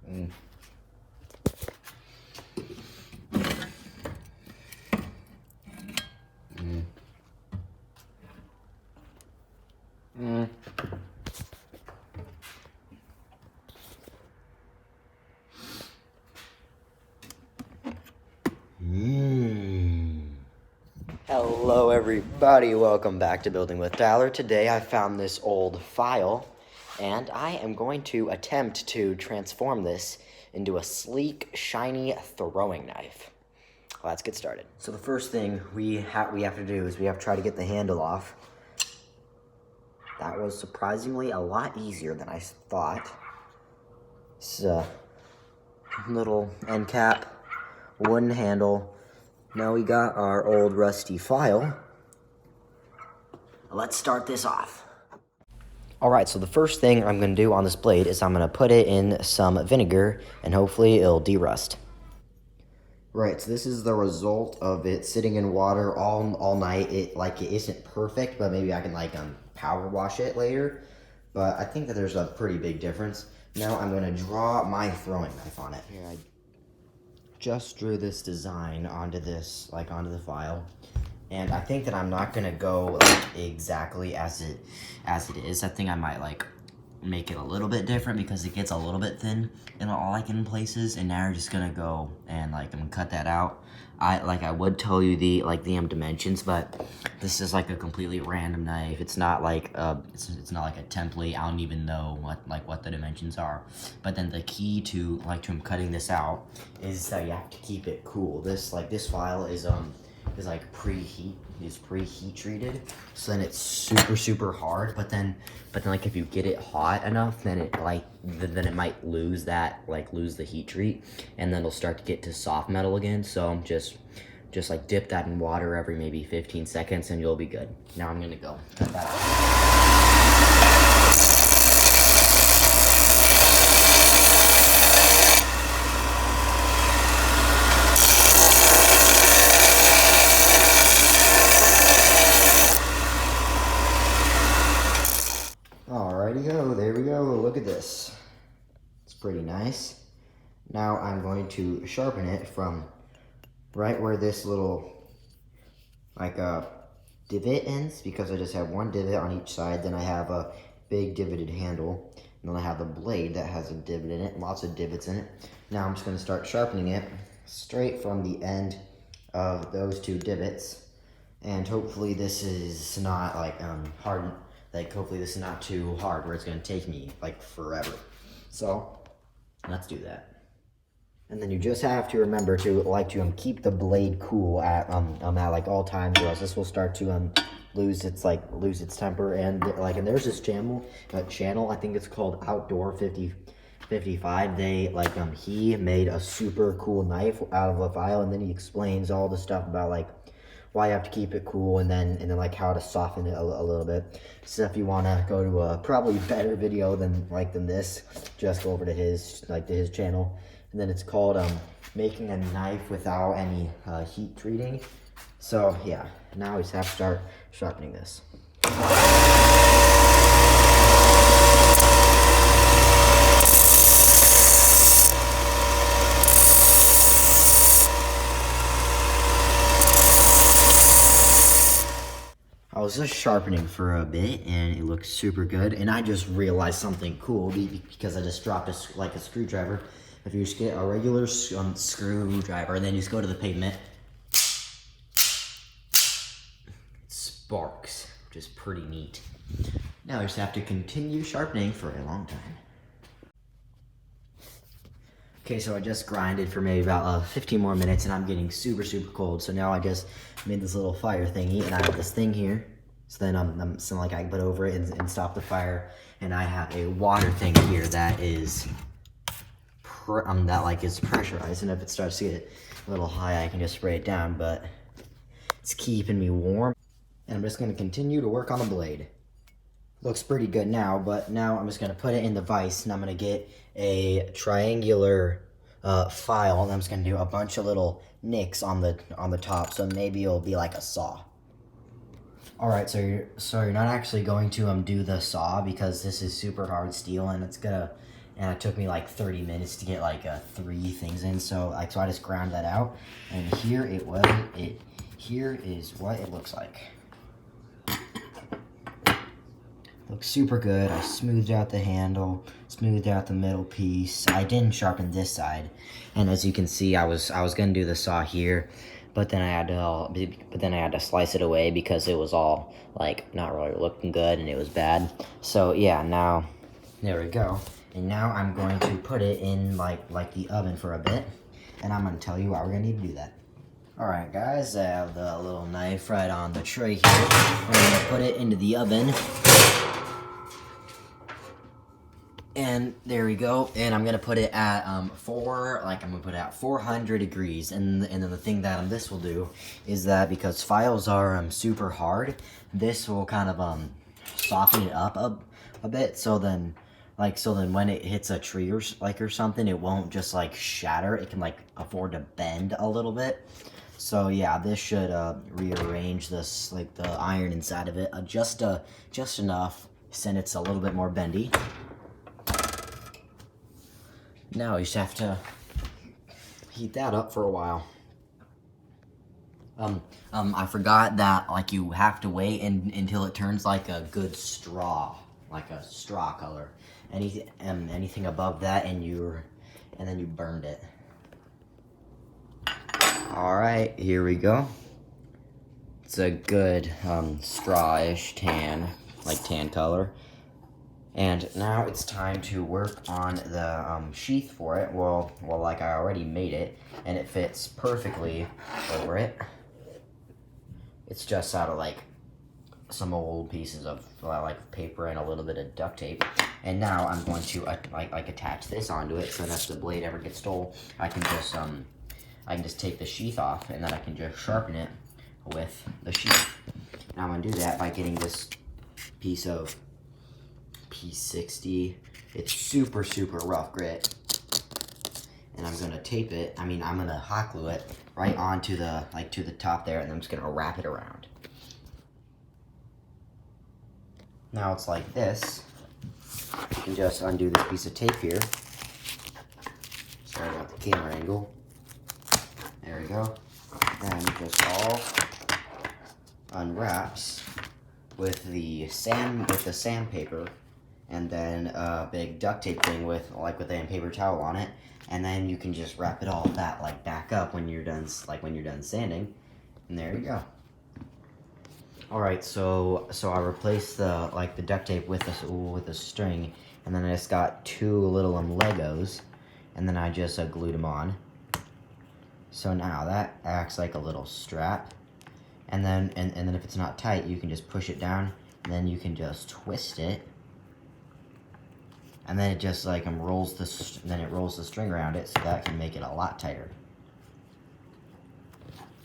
Mm. Mm. Mm. Hello everybody, welcome back to Building with Tyler. Today I found this old file and I am going to attempt to transform this into a sleek, shiny throwing knife. Let's get started. So the first thing we have to do is we have to try to get the handle off. That was surprisingly a lot easier than I thought. It's a little end cap, wooden handle. Now we got our old rusty file. Let's start this off. All right, so the first thing I'm gonna do on this blade is I'm gonna put it in some vinegar and hopefully it'll de-rust. Right, so this is the result of it sitting in water all night. It isn't perfect, but maybe I can power wash it later. But I think that there's a pretty big difference. Now I'm gonna draw my throwing knife on it. Here, I just drew this design onto onto the file. And I think that I'm not gonna go exactly as it is. I think I might make it a little bit different because it gets a little bit thin in places. And now we're just gonna go and I'm gonna cut that out. I would tell you the dimensions, but this is a completely random knife. It's not it's not like a template. I don't even know what the dimensions are. But then the key to cutting this out is that you have to keep it cool. This file is preheat treated, so then it's super hard. But then if you get it hot enough, then it might lose the heat treat, and then it'll start to get to soft metal again. So just dip that in water every maybe 15 seconds and you'll be good. Now I'm gonna go cut that out. There we go, look at this. It's pretty nice. Now I'm going to sharpen it from right where this little divot ends, because I just have one divot on each side. Then I have a big divoted handle, and then I have a blade that has a divot in it, lots of divots in it. Now I'm just going to start sharpening it straight from the end of those two divots, and hopefully this is not hard. Hopefully this is not too hard where it's gonna take me forever. So let's do that. And then you just have to remember to keep the blade cool at all times, or else this will start to lose its temper. And and there's this channel, I think it's called Outdoor 55. They he made a super cool knife out of a file, and then he explains all the stuff about why you have to keep it cool, and then how to soften it a little bit. So if you want to go to a probably better video than this, just go over to his his channel. And then it's called making a knife without any heat treating. So yeah, now we just have to start sharpening this. I was just sharpening for a bit and it looks super good, and I just realized something cool because I just dropped a screwdriver. If you just get a regular screwdriver and then you just go to the pavement, it sparks, which is pretty neat. Now I just have to continue sharpening for a long time. Okay, so I just grinded for maybe about 15 more minutes, and I'm getting super cold. So now I just made this little fire thingy, and I have this thing here. So then I can put over it and stop the fire. And I have a water thing here that is is pressurized, and if it starts to get a little high, I can just spray it down. But it's keeping me warm, and I'm just going to continue to work on the blade. Looks pretty good now, but now I'm just going to put it in the vise, and I'm going to get a triangular file, and I'm just going to do a bunch of little nicks on the top, so maybe it'll be like a saw. All right, so you're not actually going to do the saw, because this is super hard steel, and it's and it took me like 30 minutes to get like 3 things in. So I just ground that out, and here it was. Here is what it looks like. Looks super good. I smoothed out the handle, smoothed out the middle piece. I didn't sharpen this side, and as you can see, I was gonna do the saw here, but then I had to slice it away because it was all like not really looking good and it was bad. So yeah, now there we go. And now I'm going to put it in like the oven for a bit, and I'm gonna tell you why we're gonna need to do that. Alright guys, I have the little knife right on the tray here. I'm gonna put it into the oven. And there we go. And I'm gonna put it at 400 degrees. And then the thing that this will do is that because files are super hard, this will kind of soften it up a bit. So then when it hits a tree or something, it won't just like shatter. It can like afford to bend a little bit. So yeah, this should rearrange this, like the iron inside of it just enough, so it's a little bit more bendy. Now you just have to heat that up for a while. I forgot that like you have to wait until it turns like a good straw, like a straw color. Anything above that and then you burned it. Alright, here we go. It's a good strawish tan, like tan color. And now it's time to work on the sheath for it. Well, like I already made it, and it fits perfectly over it. It's just out of like some old pieces of like paper and a little bit of duct tape. And now I'm going to like attach this onto it, so that if the blade ever gets dull, I can just take the sheath off, and then I can just sharpen it with the sheath. Now I'm gonna do that by getting this piece of P60. It's super rough grit, and I'm gonna tape it. I'm gonna hot glue it right onto the to the top there, and I'm just gonna wrap it around. Now it's like this. You can just undo this piece of tape here. Sorry about the camera angle. There we go. Then just all unwraps with the sandpaper, and then a big duct tape thing with a paper towel on it, and then you can just wrap it all that back up when you're done sanding, and there you go. All right, so I replaced the duct tape with the string, and then I just got 2 little Legos, and then I just glued them on. So now that acts like a little strap, and then if it's not tight, you can just push it down, and then you can just twist it, and then it just rolls the string around it, so that can make it a lot tighter.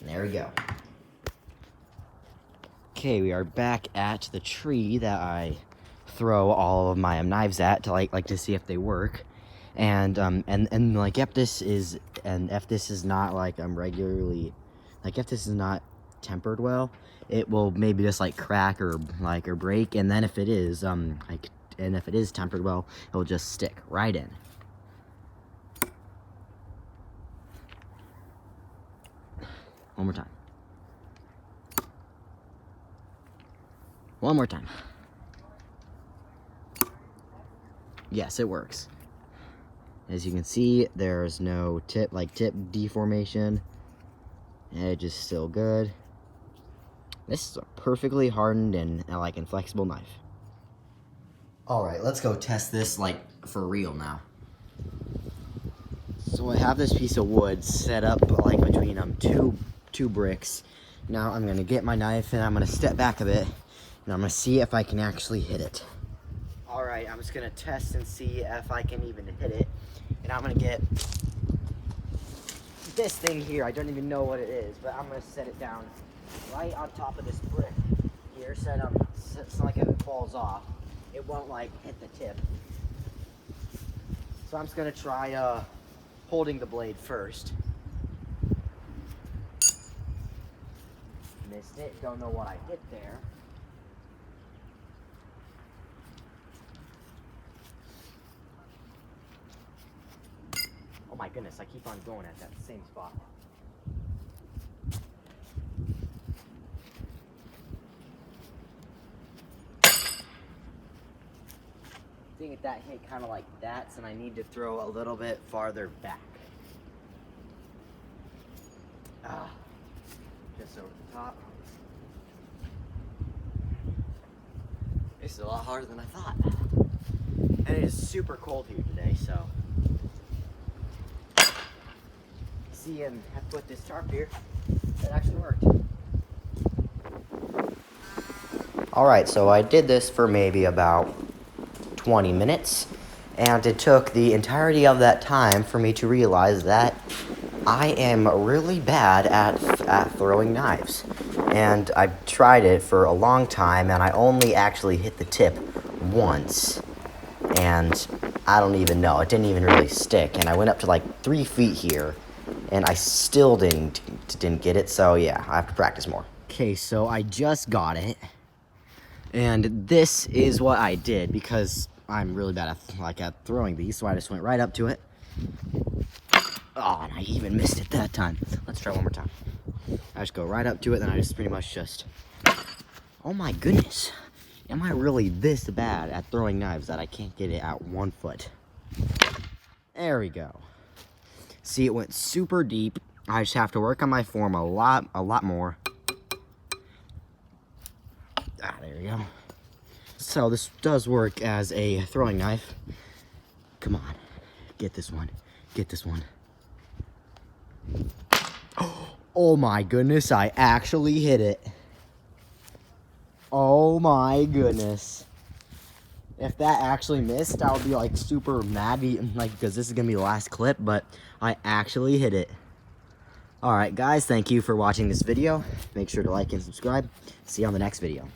And there we go. Okay, we are back at the tree that I throw all of my knives at to see if they work. And if this is not regularly, if this is not tempered well, it will maybe just crack or break, and then if it is tempered well, it will just stick right in. One more time. One more time. Yes, it works. As you can see, there's no tip deformation. And it's just still good. This is a perfectly hardened and inflexible knife. Alright, let's go test this for real now. So I have this piece of wood set up between two bricks. Now I'm gonna get my knife and I'm gonna step back a bit, and I'm gonna see if I can actually hit it. Alright, I'm just gonna test and see if I can even hit it. And I'm gonna get this thing here. I don't even know what it is, but I'm gonna set it down right on top of this brick here, so if it falls off, it won't hit the tip. So I'm just gonna try holding the blade first. Missed it, don't know what I hit there. my goodness, I keep on going at that same spot. I think that hit kind of like that, so I need to throw a little bit farther back. Just over the top. This is a lot harder than I thought. And it is super cold here today, so. See, and I put this tarp here. It actually worked. Alright, so I did this for maybe about 20 minutes. And it took the entirety of that time for me to realize that I am really bad at throwing knives. And I've tried it for a long time, and I only actually hit the tip once. And I don't even know, it didn't even really stick. And I went up to like 3 feet here, and I still didn't get it, so yeah, I have to practice more. Okay, so I just got it. And this is what I did, because I'm really bad at throwing these, so I just went right up to it. Oh, and I even missed it that time. Let's try one more time. I just go right up to it, then I just pretty much just... Oh my goodness. Am I really this bad at throwing knives that I can't get it at 1 foot? There we go. See, it went super deep. I just have to work on my form a lot more. There we go. So this does work as a throwing knife. Come on, get this one, get this one. Oh my goodness, I actually hit it. Oh my goodness. If that actually missed, I would be like super mad, because this is gonna be the last clip, but I actually hit it. Alright guys, thank you for watching this video. Make sure to like and subscribe. See you on the next video.